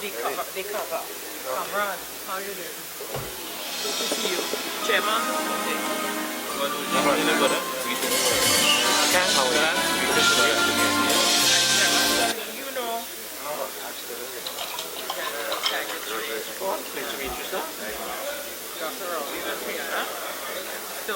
the cover. Cameron, how you doing? Good to see you. Chairman? You know. Pleased to meet you, sir. Dr. Rowley is here, huh? So,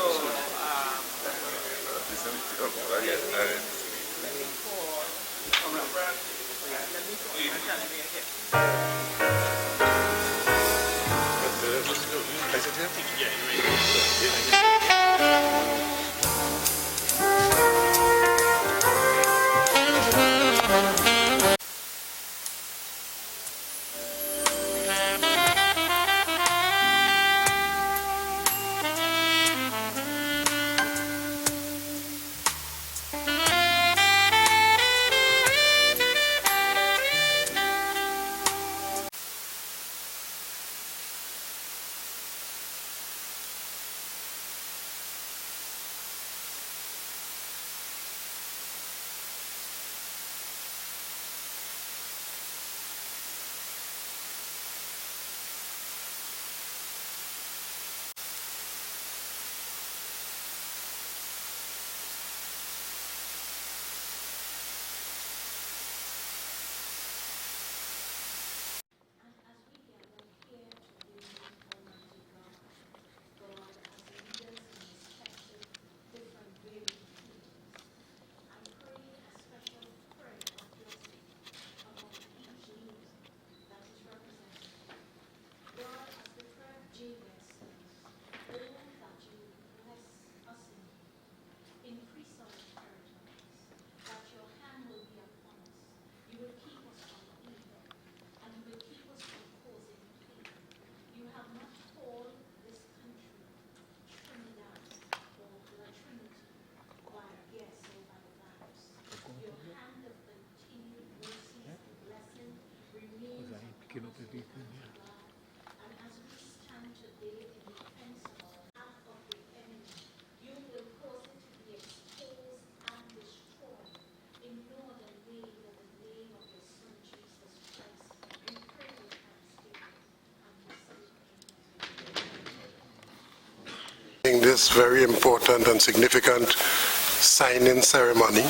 this very important and significant signing ceremony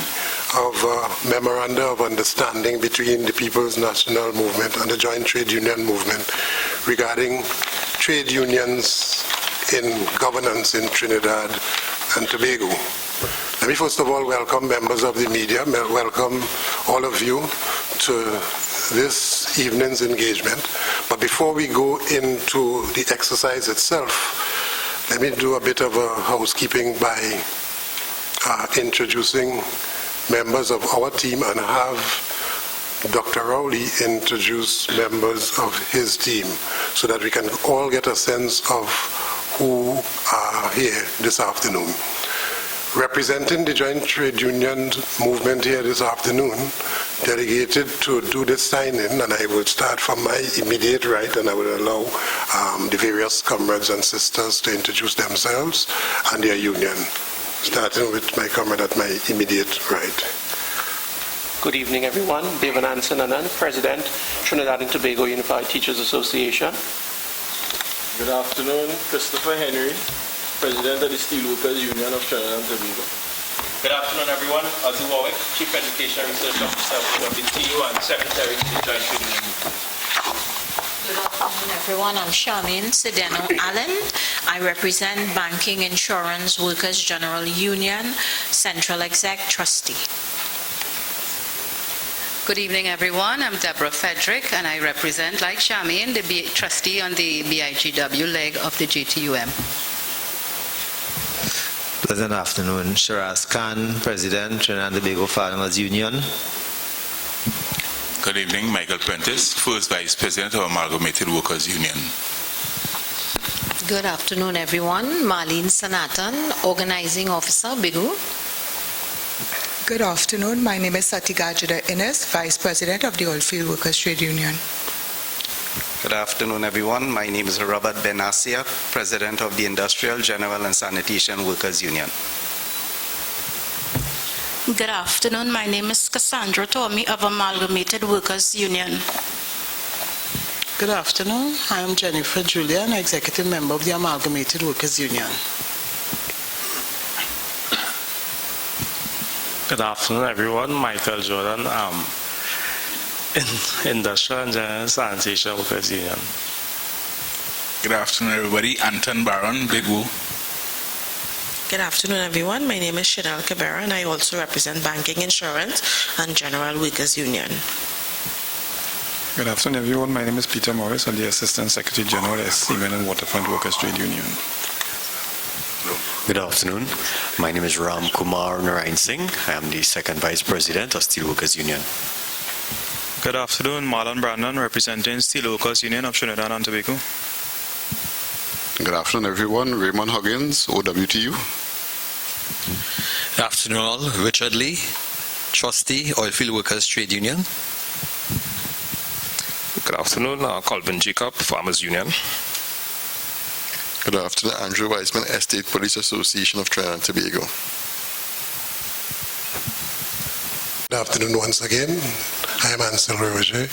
of a Memoranda of Understanding between the People's National Movement and the Joint Trade Union Movement regarding trade unions in governance in Trinidad and Tobago. Let me first of all welcome members of the media, welcome all of you to this evening's engagement. But before we go into the exercise itself, let me do a bit of a housekeeping by introducing members of our team and have Dr. Rowley introduce members of his team so that we can all get a sense of who are here this afternoon. Representing the Joint Trade Union Movement here this afternoon, delegated to do this signing, and I will start from my immediate right, and I will allow the various comrades and sisters to introduce themselves and their union, starting with my comrade at my immediate right. Good evening, everyone. David Anson, President, Trinidad and Tobago Unified Teachers Association. Good afternoon, Christopher Henry, President of the Steelworkers Union of Trinidad and Tobago. Good afternoon, everyone. Ozzy Warwick, Chief Education Research Officer of the TU and Secretary to the Joint Trade Union Movement. Good afternoon, everyone. I'm Charmaine Sedeno Allen. I represent Banking Insurance Workers General Union, Central Exec Trustee. Good evening, everyone. I'm Deborah Frederick, and I represent, like Charmaine, the trustee on the BIGW leg of the JTUM. Pleasant afternoon. Shiraz Khan, President, Trinidad and Tobago Farmers Union. Good evening, Michael Prentice, First Vice President of Amalgamated Workers Union. Good afternoon, everyone. Marlene Sanatan, Organizing Officer, BIGU. Good afternoon. My name is Satigajada Ines, Vice President of the Oilfield Workers Trade Union. Good afternoon, everyone. My name is Robert Benasia, President of the Industrial, General and Sanitation Workers Union. Good afternoon. My name is Cassandra Tommy of Amalgamated Workers Union. Good afternoon. I am Jennifer Julian, Executive Member of the Amalgamated Workers Union. Good afternoon, everyone. Michael Jordan, Industrial and General Sanitation Workers Union. Good afternoon, everybody. Anton Baron, Big Woo. Good afternoon, everyone. My name is Chanel Cabrera, and I also represent Banking, Insurance, and General Workers Union. Good afternoon, everyone. My name is Peter Morris. I'm the Assistant Secretary General of Seamen and Waterfront Workers Trade Union. Good afternoon. My name is Ram Kumar Narayan Singh. I am the Second Vice President of Steelworkers Union. Good afternoon. Marlon Brandon, representing Steelworkers Union of Trinidad and Tobago. Good afternoon, everyone. Raymond Huggins, OWTU. Good afternoon, all. Richard Lee, Trustee, Oilfield Workers Trade Union. Good afternoon, Colvin Jacob, Farmers Union. Good afternoon, Andrew Weisman, Estate Police Association of Trinidad and Tobago. Good afternoon once again. I am Ansel Roger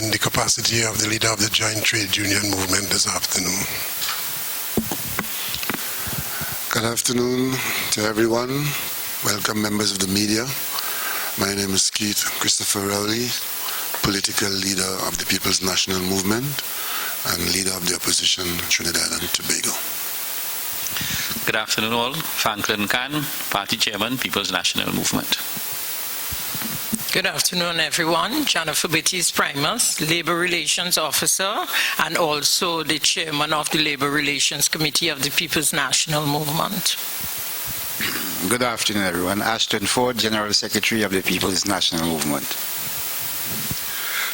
in the capacity of the leader of the Joint Trade Union Movement this afternoon. Good afternoon to everyone. Welcome, members of the media. My name is Keith Christopher Rowley, political leader of the People's National Movement and leader of the opposition Trinidad and Tobago. Good afternoon all. Franklin Khan, Party Chairman, People's National Movement. Good afternoon, everyone. Jennifer Bettis Primus, Labor Relations Officer, and also the Chairman of the Labor Relations Committee of the People's National Movement. Good afternoon, everyone. Ashton Ford, General Secretary of the People's National Movement.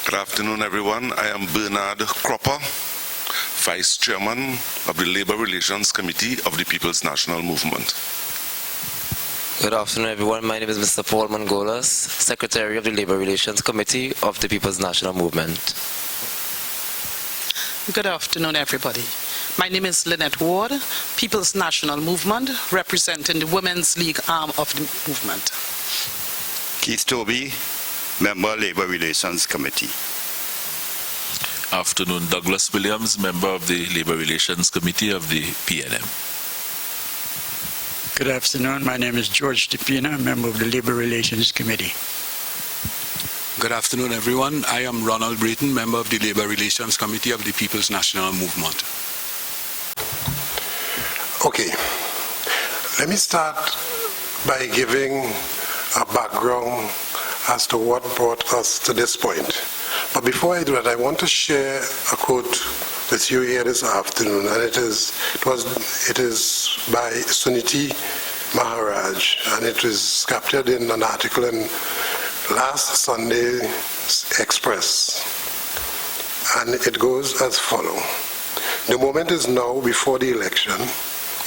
Good afternoon, everyone. I am Bernard Cropper, Vice Chairman of the Labor Relations Committee of the People's National Movement. Good afternoon, everyone. My name is Mr. Paul Mangolas, Secretary of the Labor Relations Committee of the People's National Movement. Good afternoon, everybody. My name is Lynette Ward, People's National Movement, representing the Women's League arm of the movement. Keith Toby, Member Labor Relations Committee. Afternoon, Douglas Williams, Member of the Labor Relations Committee of the PNM. Good afternoon. My name is George DePina, member of the Labor Relations Committee. Good afternoon, everyone. I am Ronald Brayton, member of the Labor Relations Committee of the People's National Movement. Okay, let me start by giving a background as to what brought us to this point. But before I do that, I want to share a quote with you here this afternoon, and it is by Suniti Maharaj, and it was captured in an article in last Sunday's Express, and it goes as follows. The moment is now before the election.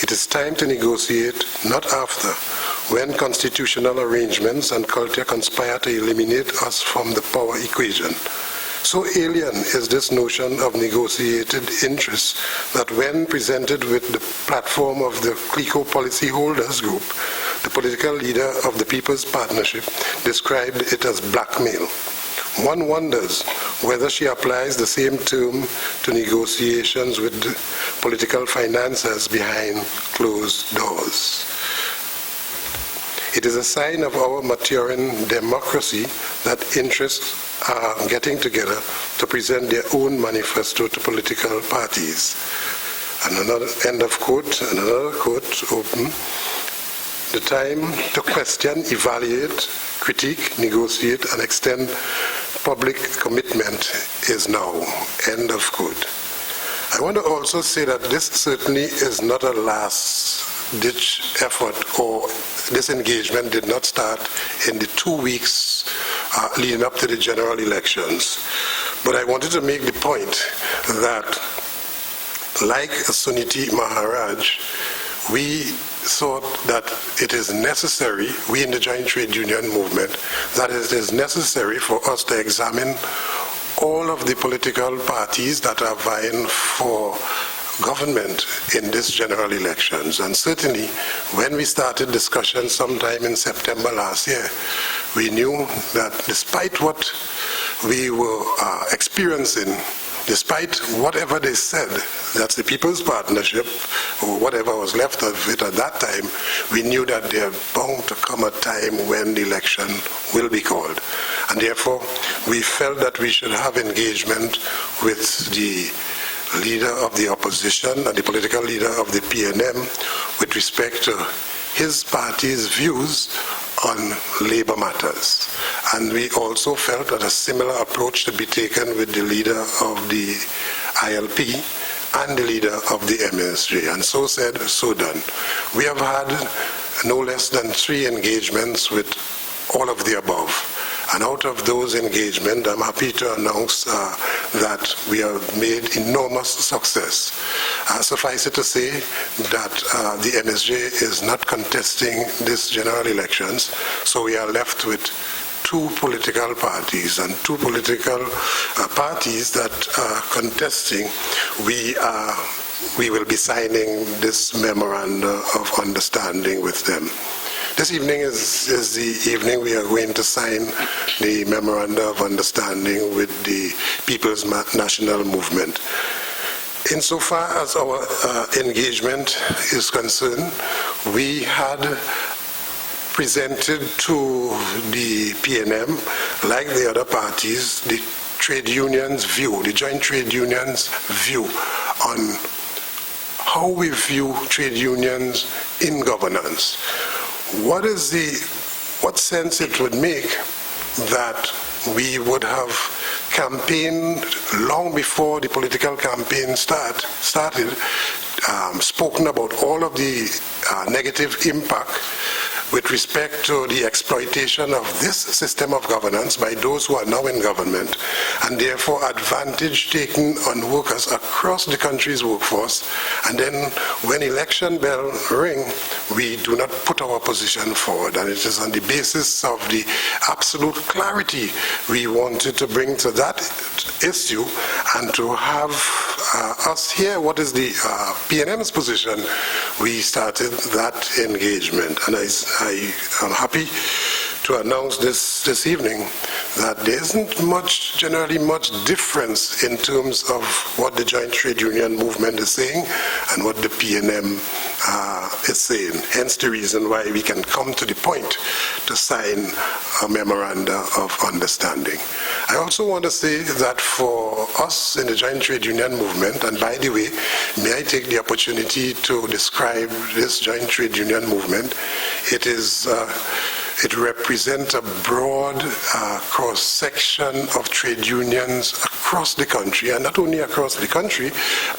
It is time to negotiate, not after, when constitutional arrangements and culture conspire to eliminate us from the power equation. So alien is this notion of negotiated interests that when presented with the platform of the CLICO policyholders group, the political leader of the People's Partnership described it as blackmail. One wonders whether she applies the same term to negotiations with the political financiers behind closed doors. It is a sign of our maturing democracy that interests are getting together to present their own manifesto to political parties. And another end of quote, and another quote, open. The time to question, evaluate, critique, negotiate, and extend public commitment is now. End of quote. I want to also say that this certainly is not a last-ditch effort, or this engagement did not start in the 2 weeks leading up to the general elections. But I wanted to make the point that, like Suniti Maharaj, we thought that it is necessary, we in the Joint Trade Union Movement, that it is necessary for us to examine all of the political parties that are vying for government in this general elections. And certainly, when we started discussions sometime in September last year, we knew that despite what we were experiencing despite whatever they said, that's the People's Partnership, or whatever was left of it at that time, we knew that there bound to come a time when the election will be called. And therefore, we felt that we should have engagement with the leader of the opposition and the political leader of the PNM with respect to his party's views on labor matters. And we also felt that a similar approach to be taken with the leader of the ILP and the leader of the MSJ. And so said, so done. We have had no less than 3 engagements with all of the above. And out of those engagements, I'm happy to announce that we have made enormous success. Suffice it to say that the MSJ is not contesting this general elections, so we are left with 2 political parties, and 2 political parties that are contesting. We will be signing this memorandum of understanding with them. This evening is the evening we are going to sign the Memorandum of Understanding with the People's National Movement. Insofar as our engagement is concerned, we had presented to the PNM, like the other parties, the trade unions' view, the joint trade unions' view on how we view trade unions in governance. What sense it would make that we would have campaigned long before the political campaign started, spoken about all of the negative impact with respect to the exploitation of this system of governance by those who are now in government, and therefore advantage taken on workers across the country's workforce. And then when election bell ring, we do not put our position forward. And it is on the basis of the absolute clarity we wanted to bring to that issue and to have us hear what is the PNM's position. We started that engagement. And I am happy to announce this evening that there isn't generally much difference in terms of what the Joint Trade Union Movement is saying and what the PNM is saying. Hence the reason why we can come to the point to sign a memorandum of understanding. I also want to say that for us in the Joint Trade Union Movement, and by the way, may I take the opportunity to describe this Joint Trade Union Movement? It represents a broad cross-section of trade unions across the country, and not only across the country,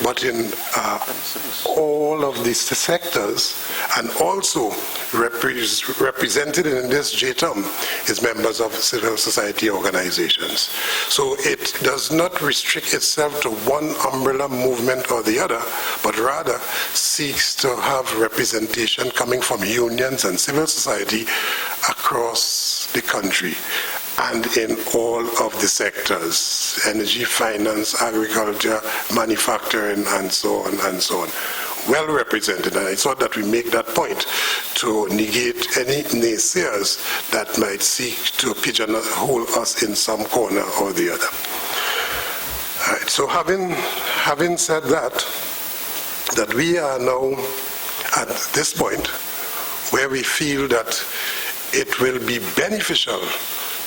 but in all of these sectors, and also represented in this JTUM is members of civil society organizations. So it does not restrict itself to one umbrella movement or the other, but rather seeks to have representation coming from unions and civil society across the country and in all of the sectors: energy, finance, agriculture, manufacturing, and so on and so on. Well represented, and I thought that we make that point to negate any naysayers that might seek to pigeonhole us in some corner or the other. All right, so having said that we are now at this point where we feel that it will be beneficial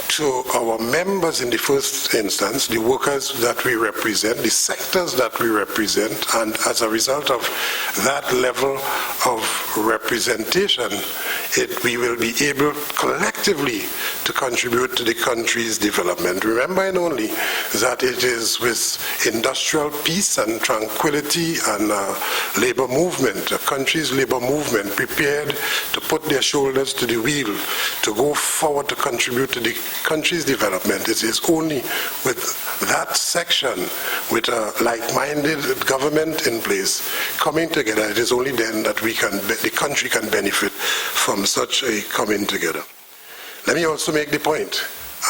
to our members in the first instance, the workers that we represent, the sectors that we represent, and as a result of that level of representation, we will be able collectively to contribute to the country's development. Remembering only that it is with industrial peace and tranquility and labor movement, a country's labor movement prepared to put their shoulders to the wheel, to go forward to contribute to the country's development. It is only with that section, with a like-minded government in place, coming together, it is only then that the country can benefit from such a coming together. Let me also make the point,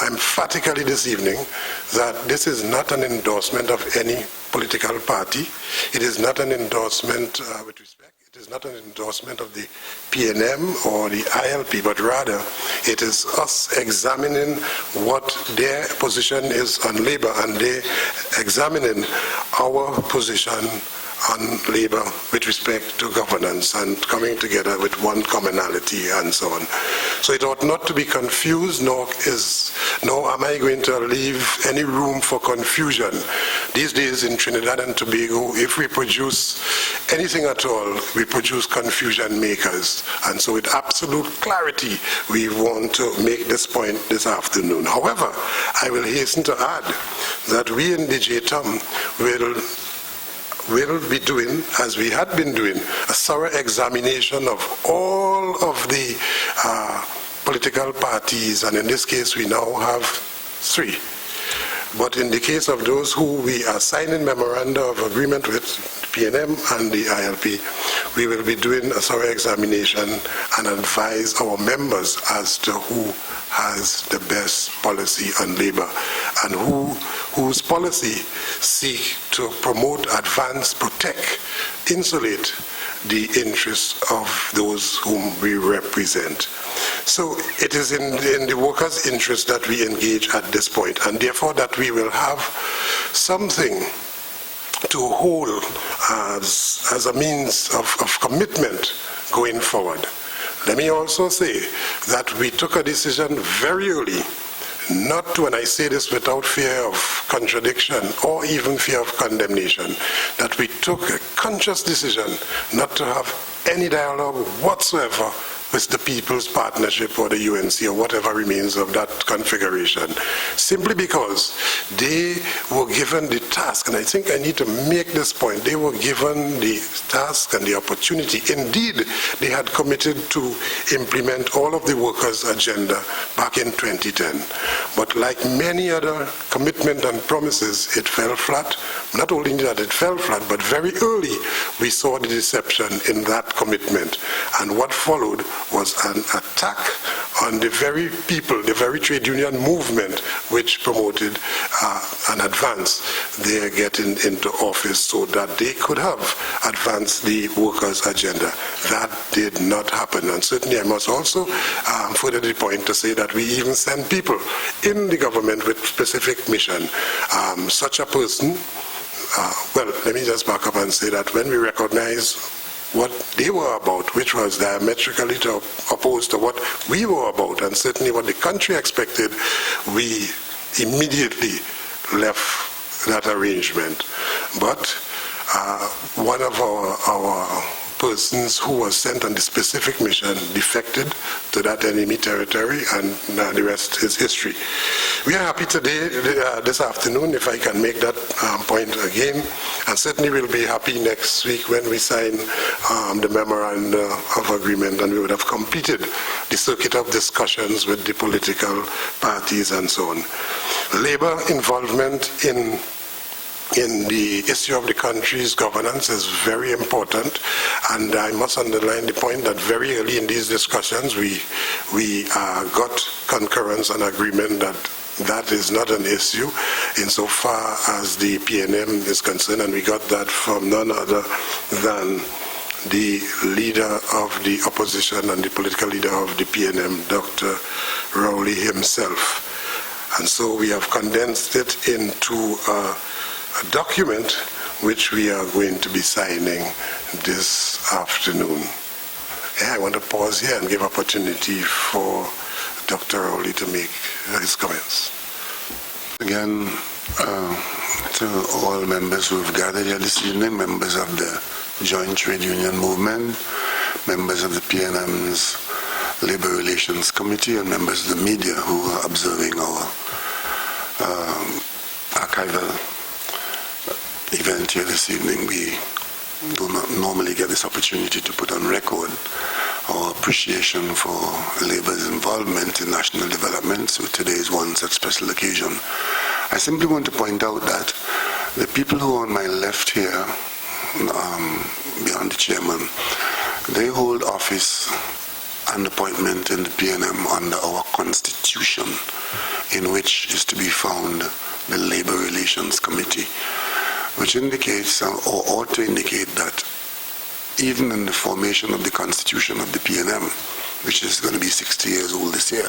emphatically this evening, that this is not an endorsement of any political party. It is not an endorsement with respect. It is not an endorsement of the PNM or the ILP, but rather it is us examining what their position is on labor and they examining our position on labor with respect to governance and coming together with one commonality and so on. So it ought not to be confused, nor am I going to leave any room for confusion. These days in Trinidad and Tobago, if we produce anything at all, we produce confusion makers. And so with absolute clarity, we want to make this point this afternoon. However, I will hasten to add that we in the JTUM will be doing, as we had been doing, a thorough examination of all of the political parties, and in this case we now have 3. But in the case of those who we are signing memoranda of agreement with, PNM and the ILP, we will be doing a thorough examination and advise our members as to who has the best policy on labor and whose policy seek to promote, advance, protect, insulate the interests of those whom we represent. So it is in the workers' interest that we engage at this point, and therefore that we will have something to hold as a means of commitment going forward. Let me also say that we took a decision very early, not to, and I say this without fear of contradiction or even fear of condemnation, that we took a conscious decision not to have any dialogue whatsoever with the People's Partnership or the UNC or whatever remains of that configuration, simply because they were given the task, and I think I need to make this point, they were given the task and the opportunity. Indeed, they had committed to implement all of the workers' agenda back in 2010. But like many other commitments and promises, it fell flat. Not only that it fell flat, but very early we saw the deception in that commitment. And what followed was an attack on the very people, the very trade union movement which promoted and advanced their getting into office so that they could have advanced the workers' agenda. That did not happen. And certainly I must also further the point to say that we even send people in the government with specific mission. Such a person, well, let me just back up and say that when we recognize what they were about, which was diametrically opposed to what we were about, and certainly what the country expected, we immediately left that arrangement. But one of our persons who was sent on the specific mission defected to that enemy territory, and the rest is history. We are happy today, this afternoon, if I can make that point again, and certainly we'll be happy next week when we sign the memorandum of agreement and we would have completed the circuit of discussions with the political parties and so on. Labor involvement in the issue of the country's governance is very important, and I must underline the point that very early in these discussions we got concurrence and agreement that that is not an issue insofar as the PNM is concerned, and we got that from none other than the leader of the opposition and the political leader of the PNM, Dr. Rowley himself. And so we have condensed it into a document which we are going to be signing this afternoon. I want to pause here and give opportunity for Dr. Rowley to make his comments. Again, to all members who have gathered here this evening, members of the Joint Trade Union Movement, members of the PNM's Labor Relations Committee, and members of the media who are observing our archival event here this evening. We do not normally get this opportunity to put on record our appreciation for labor's involvement in national development, so today is one such special occasion. I simply want to point out that the people who are on my left here, beyond the chairman, they hold office and appointment in the PNM under our constitution, in which is to be found the Labor Relations Committee, which indicates or ought to indicate that even in the formation of the constitution of the PNM, which is going to be 60 years old this year,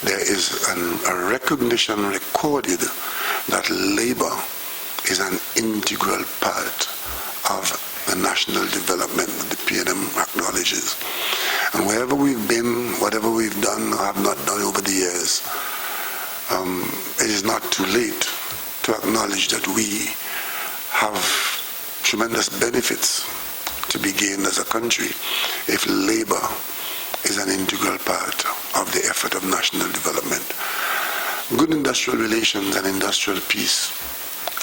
there is a recognition recorded that labor is an integral part of the national development that the PNM acknowledges. And wherever we've been, whatever we've done or have not done over the years, it is not too late to acknowledge that we have tremendous benefits to be gained as a country if labor is an integral part of the effort of national development. Good industrial relations and industrial peace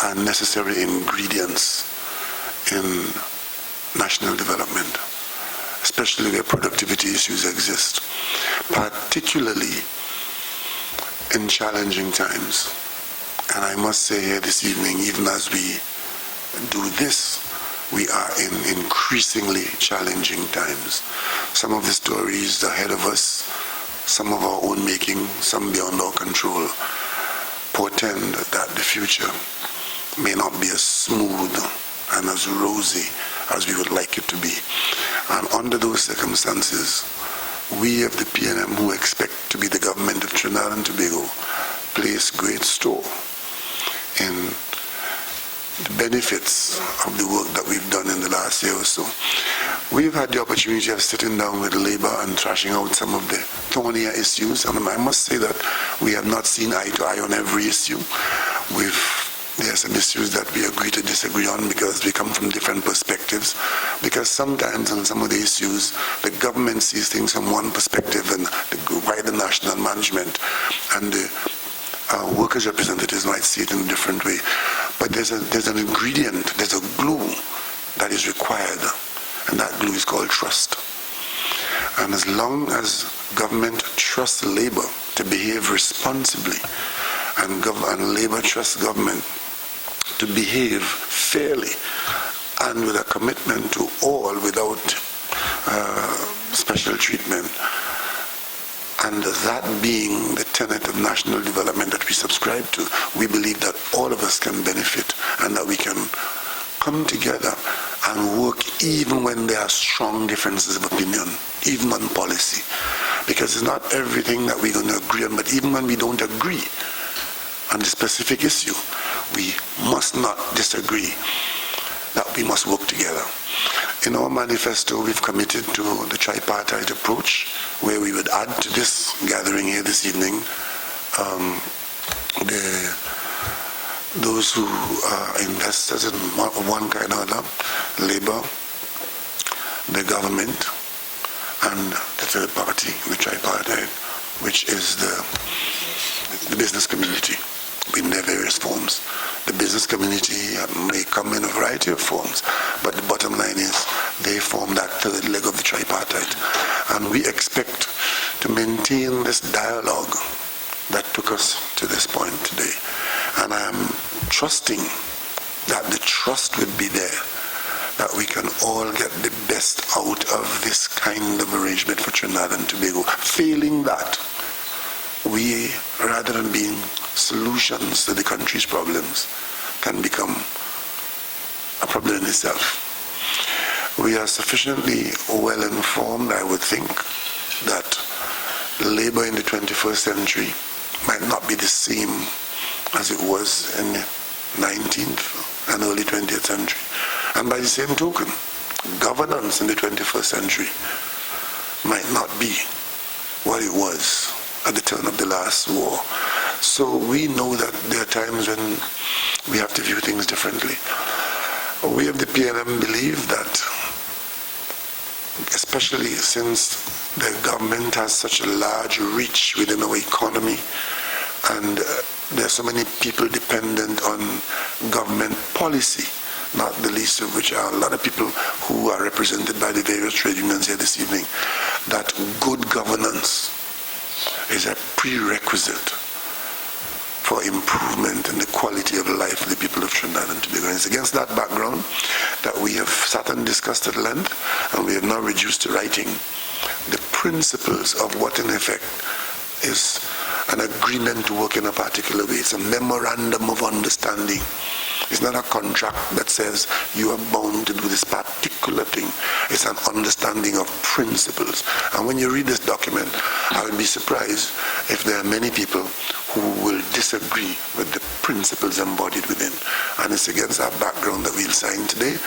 are necessary ingredients in national development, especially where productivity issues exist, particularly in challenging times. And I must say here this evening, even as we do this, we are in increasingly challenging times. Some of the stories ahead of us, some of our own making, some beyond our control, portend that the future may not be as smooth and as rosy as we would like it to be. And under those circumstances, we of the PNM, who expect to be the government of Trinidad and Tobago, place great store in the benefits of the work that we've done in the last year or so. We've had the opportunity of sitting down with labor and thrashing out some of the thornier issues, and I must say that we have not seen eye to eye on every issue. There are some issues that we agree to disagree on because we come from different perspectives, because sometimes on some of the issues, the government sees things from one perspective and the wider national management and the workers' representatives might see it in a different way. But there's an ingredient, there's a glue that is required, and that glue is called trust. And as long as government trusts labor to behave responsibly, and labor trusts government to behave fairly and with a commitment to all without special treatment, and that being the tenet of national development that we subscribe to, we believe that all of us can benefit and that we can come together and work even when there are strong differences of opinion, even on policy. Because it's not everything that we're going to agree on, but even when we don't agree on the specific issue, we must not disagree, that we must work together. In our manifesto, we've committed to the tripartite approach, where we would add to this gathering here this evening those who are investors in one kind or another, labor, the government, and the third party, the tripartite, which is the business community in their various forms. The business community may come in a variety of forms, but the bottom line is they form that third leg of the tripartite. And we expect to maintain this dialogue that took us to this point today. And I am trusting that the trust would be there, that we can all get the best out of this kind of arrangement for Trinidad and Tobago. Failing that, we, rather than being solutions to the country's problems, can become a problem in itself. We are sufficiently well informed, I would think, that labor in the 21st century might not be the same as it was in the 19th and early 20th century. And by the same token, governance in the 21st century might not be what it was at the turn of the last war. So we know that there are times when we have to view things differently. We of the PNM believe that, especially since the government has such a large reach within our economy, and there are so many people dependent on government policy, not the least of which are a lot of people who are represented by the various trade unions here this evening, that good governance is a prerequisite for improvement in the quality of life of the people of Trinidad and Tobago. And it's against that background that we have sat and discussed at length, and we have now reduced to writing the principles of what in effect is an agreement to work in a particular way. It's a memorandum of understanding. It's not a contract that says you are bound to do this particular thing. It's an understanding of principles. And when you read this document, I would be surprised if there are many people who will disagree with the principles embodied within. And it's against that background that we'll sign today,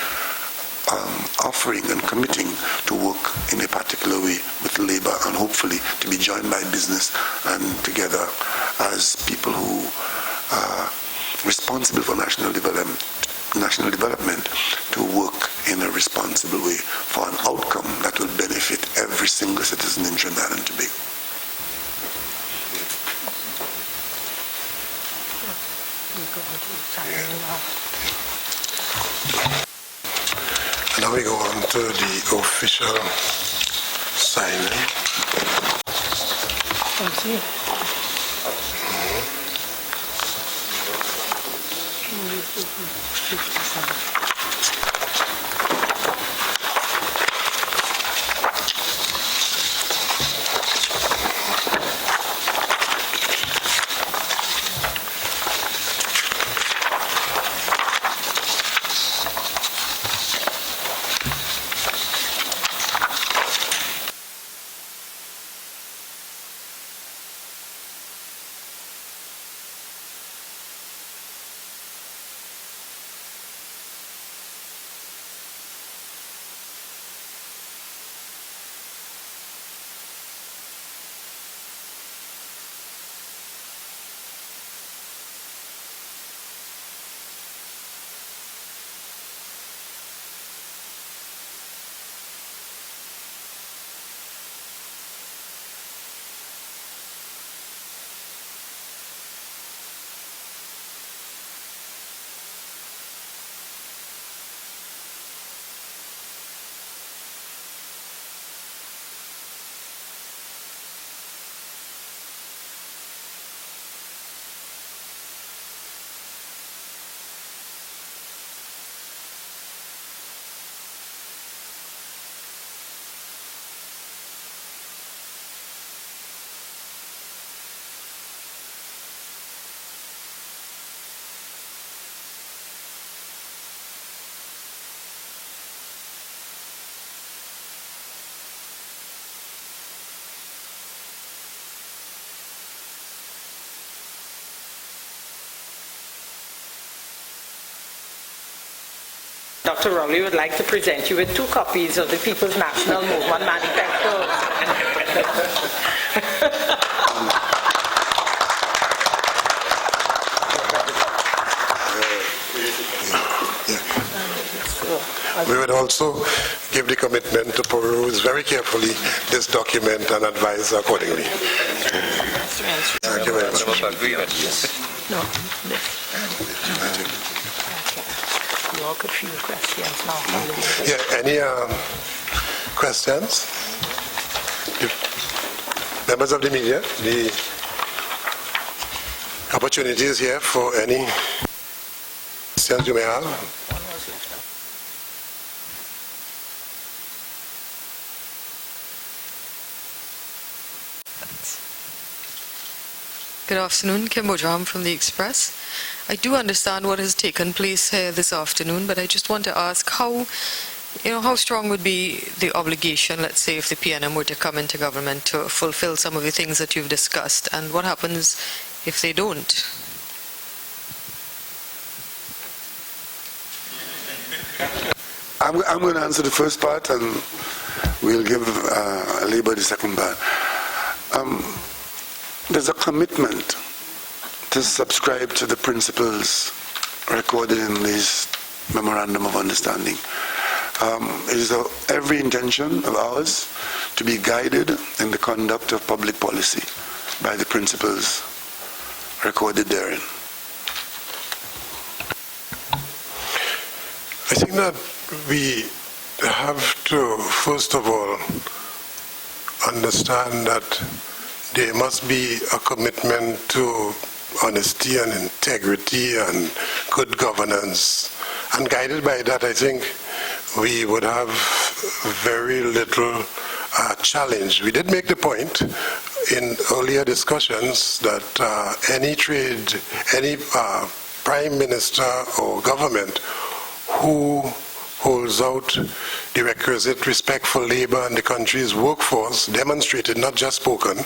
offering and committing to work in a particular way with labor and hopefully to be joined by business and together as people who are responsible for national development to work in a responsible way for an outcome that will benefit every single citizen in Trinidad and Tobago. Now we go on to the official signing. Dr. Rowley would like to present you with 2 copies of the People's National Movement Manifesto. We would also give the commitment to peruse very carefully this document and advise accordingly. Thank you very much. No. A few questions now. Yeah, any questions? Members of the media, the opportunity is here for any questions you may have. Good afternoon, Kim Bojram from The Express. I do understand what has taken place here this afternoon, but I just want to ask how strong would be the obligation, let's say, if the PNM were to come into government to fulfill some of the things that you've discussed, and what happens if they don't? I'm going to answer the first part, and we'll give Labour the second part. There's a commitment to subscribe to the principles recorded in this Memorandum of Understanding. It is every intention of ours to be guided in the conduct of public policy by the principles recorded therein. I think that we have to, first of all, understand that there must be a commitment to honesty and integrity and good governance. And guided by that, I think we would have very little challenge. We did make the point in earlier discussions that any prime minister or government who holds out the requisite respect for labor and the country's workforce, demonstrated, not just spoken,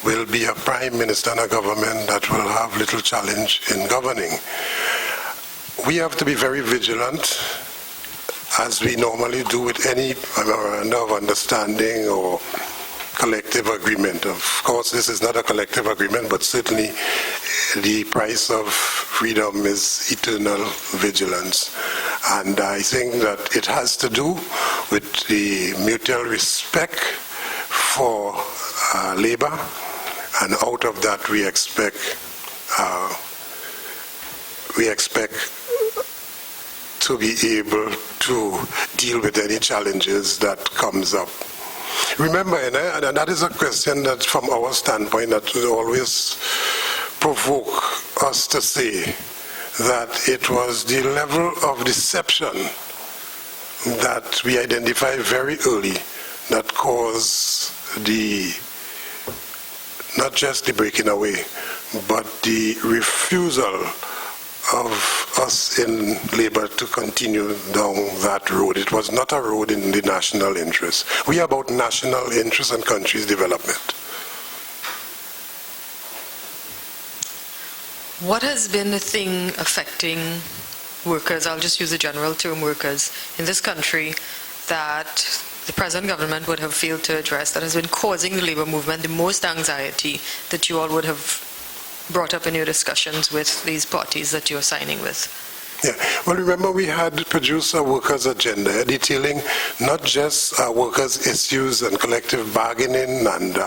will be a prime minister and a government that will have little challenge in governing. We have to be very vigilant, as we normally do with any memorandum of understanding or collective agreement. Of course, this is not a collective agreement, but certainly the price of freedom is eternal vigilance. And I think that it has to do with the mutual respect for labor, and out of that we expect to be able to deal with any challenges that comes up. Remember, and that is a question that from our standpoint that will always provoke us to say that it was the level of deception that we identified very early that caused not just the breaking away, but the refusal of us in labor to continue down that road. It was not a road in the national interest. We are about national interest and country's development. What has been the thing affecting workers, I'll just use the general term workers, in this country that the present government would have failed to address, that has been causing the labor movement the most anxiety that you all would have brought up in your discussions with these parties that you're signing with? Yeah. Well, remember we had produced a workers' agenda detailing not just workers' issues and collective bargaining and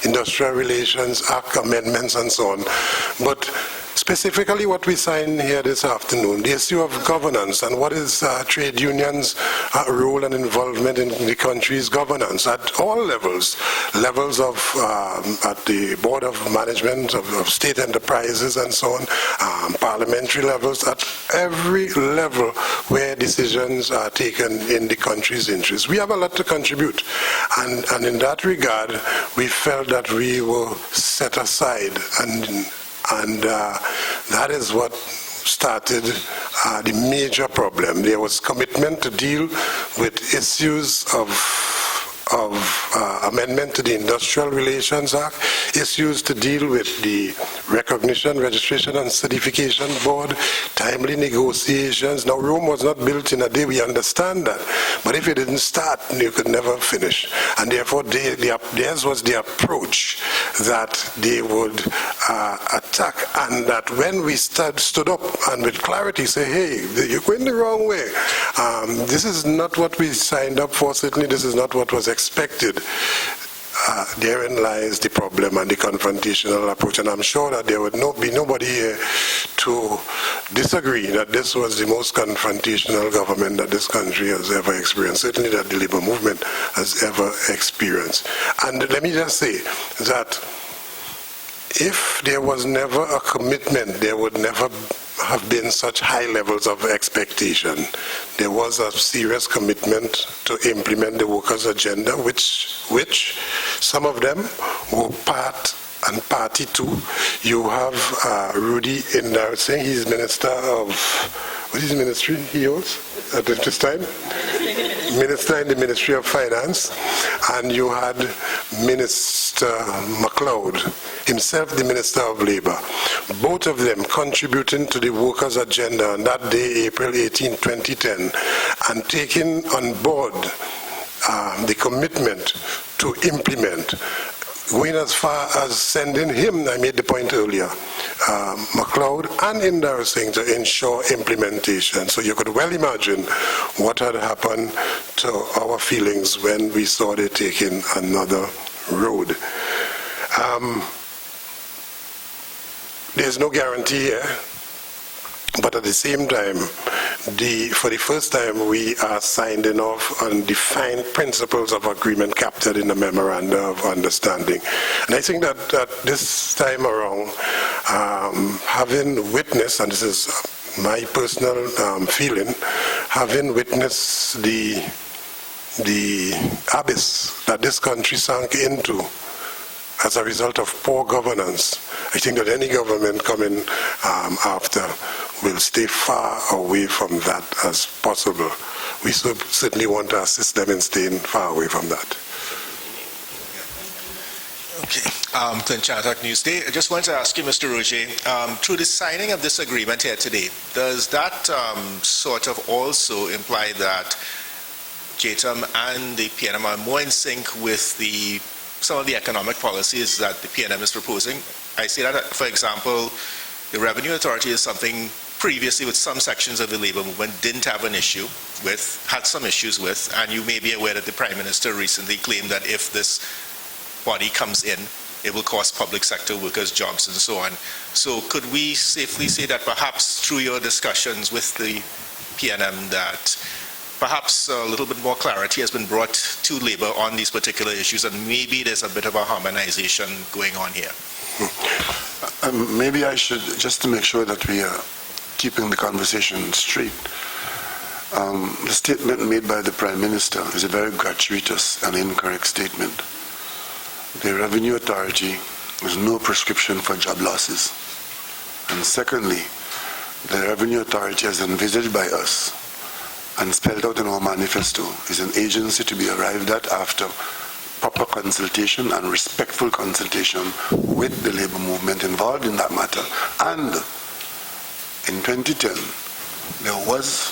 industrial relations act amendments and so on, but specifically what we signed here this afternoon, the issue of governance and what is trade unions' role and involvement in the country's governance at all levels of at the board of management of state enterprises and so on, parliamentary levels, at every level where decisions are taken in the country's interest. We have a lot to contribute, and in that regard, we felt that we were set aside, and that is what started the major problem. There was commitment to deal with issues of amendment to the Industrial Relations Act, issues to deal with the Recognition, Registration and Certification Board, timely negotiations. Now, Rome was not built in a day, we understand that, but if you didn't start, you could never finish. And therefore, theirs was the approach that they would attack, and that when we stood up and with clarity say, hey, you're going the wrong way. This is not what we signed up for. Certainly, this is not what was expected. Therein lies the problem and the confrontational approach, and I'm sure that there would be nobody here to disagree that this was the most confrontational government that this country has ever experienced, certainly that the labor movement has ever experienced. And let me just say that if there was never a commitment, there would never have been such high levels of expectation. There was a serious commitment to implement the workers' agenda, which some of them were part and party to. You have Rudy Indarsing, he's Minister of, what is his ministry he holds at this time? Minister in the Ministry of Finance. And you had Minister MacLeod, himself the Minister of Labour. Both of them contributing to the workers' agenda on that day, April 18, 2010, and taking on board the commitment to implement, going as far as sending him, I made the point earlier, MacLeod and Indarsing to ensure implementation. So you could well imagine what had happened to our feelings when we saw they taking another road. There's no guarantee here, but at the same time, for the first time, we are signing off on defined principles of agreement captured in the Memorandum of Understanding. And I think that this time around, having witnessed, and this is my personal feeling, having witnessed the the abyss that this country sank into as a result of poor governance, I think that any government coming after will stay far away from that as possible. We certainly want to assist them in staying far away from that. Okay. Clifton Chattock Newsday. I just want to ask you, Mr. Roger, through the signing of this agreement here today, does that sort of also imply that JTUM and the PNM are more in sync with some of the economic policies that the PNM is proposing? I see that, for example, the Revenue Authority is something previously with some sections of the labor movement didn't have an issue with, had some issues with, and you may be aware that the Prime Minister recently claimed that if this body comes in, it will cost public sector workers jobs and so on. So could we safely say that perhaps through your discussions with the PNM that perhaps a little bit more clarity has been brought to labor on these particular issues, and maybe there's a bit of a harmonization going on here? Maybe I should, just to make sure that we are keeping the conversation straight, the statement made by the Prime Minister is a very gratuitous and incorrect statement. The Revenue Authority is no prescription for job losses. And secondly, the Revenue Authority, as envisaged by us and spelled out in our manifesto, is an agency to be arrived at after proper consultation and respectful consultation with the labor movement involved in that matter. And in 2010, there was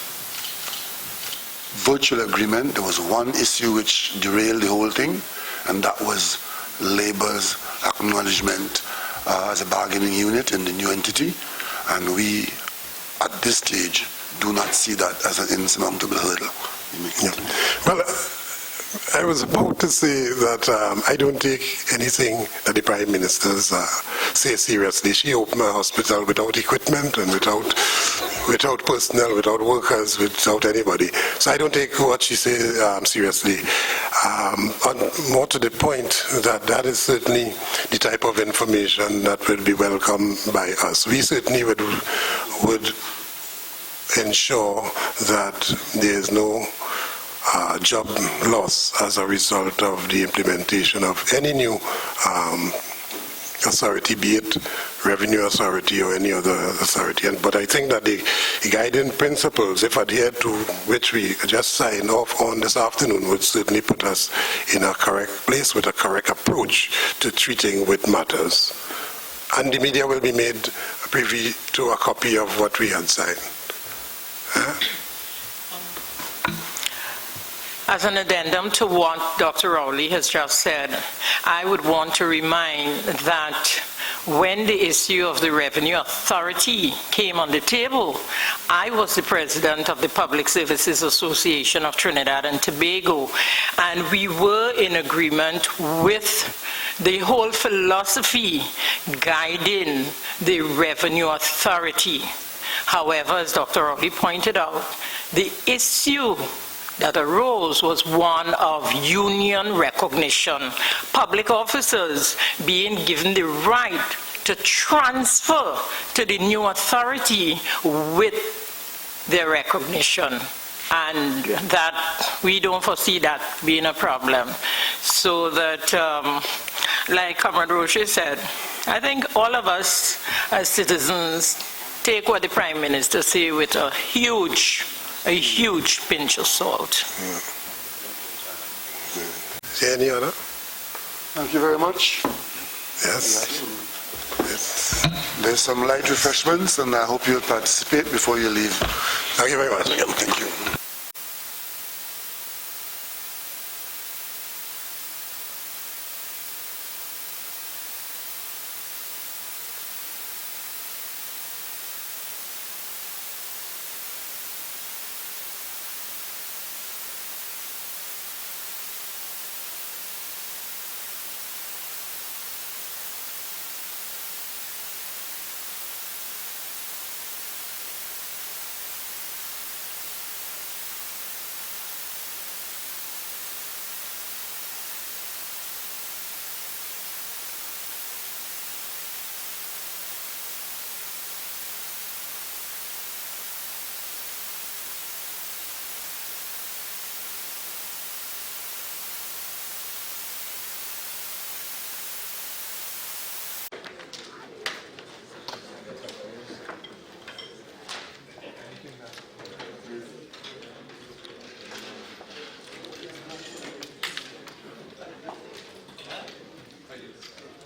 virtual agreement. There was one issue which derailed the whole thing, and that was labor's acknowledgement as a bargaining unit in the new entity. And we, at this stage, do not see that as an insurmountable hurdle. Yeah. Well, I was about to say that I don't take anything that the Prime Minister's say seriously. She opened a hospital without equipment and without personnel, without workers, without anybody. So I don't take what she says seriously. More to the point, that is certainly the type of information that would be welcome by us. We certainly would ensure that there is no job loss as a result of the implementation of any new authority, be it Revenue Authority or any other authority. But I think that the guiding principles, if adhered to, which we just signed off on this afternoon, would certainly put us in a correct place with a correct approach to treating with matters. And the media will be made privy to a copy of what we had signed. As an addendum to what Dr. Rowley has just said, I would want to remind that when the issue of the Revenue Authority came on the table, I was the president of the Public Services Association of Trinidad and Tobago, and we were in agreement with the whole philosophy guiding the Revenue Authority. However, as Dr. Rowley pointed out, the issue that arose was one of union recognition, public officers being given the right to transfer to the new authority with their recognition. And that we don't foresee that being a problem. So that, like Comrade Roche said, I think all of us as citizens take what the Prime Minister say with a huge pinch of salt. Is there any other? Thank you very much. Yes. There's some light refreshments, and I hope you'll participate before you leave. Thank you very much. Thank you.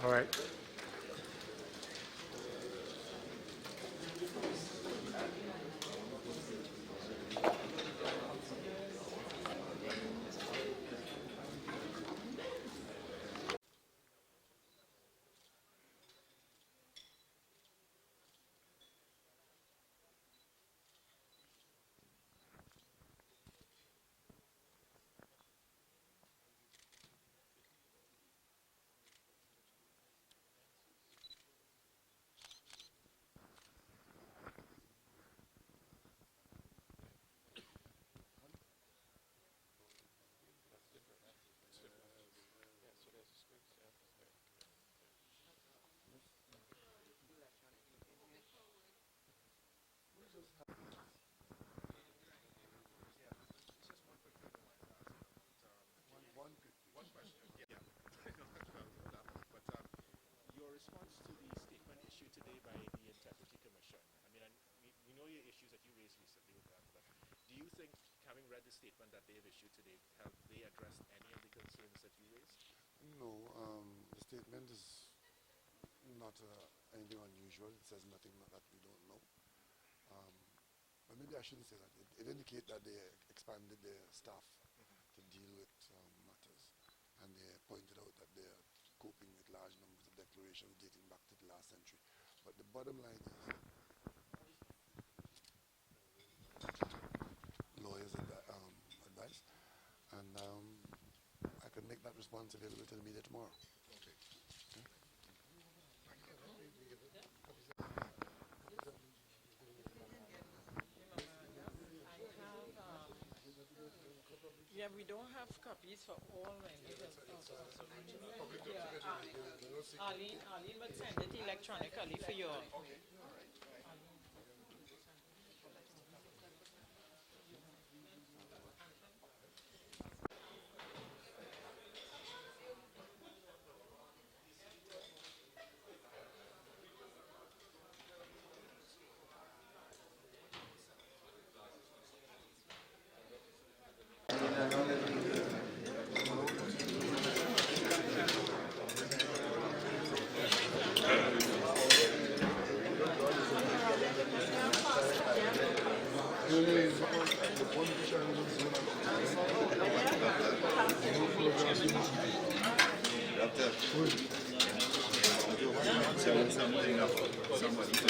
All right. Your response to the statement issued today by the Integrity Commission, I mean, we know your issues that you raised recently with them, but do you think, having read the statement that they have issued today, have they addressed any of the concerns that you raised? No, the statement is not anything unusual. It says nothing that we don't know. But maybe I shouldn't say that. It indicates that they expanded their staff to deal with matters. And they pointed out that they are coping with large numbers of declarations dating back to the last century. But the bottom line is lawyers' advice. And I can make that response available to the media tomorrow. Okay. Yeah, we don't have copies for all members. Arlene would send it electronically for you all. Somebody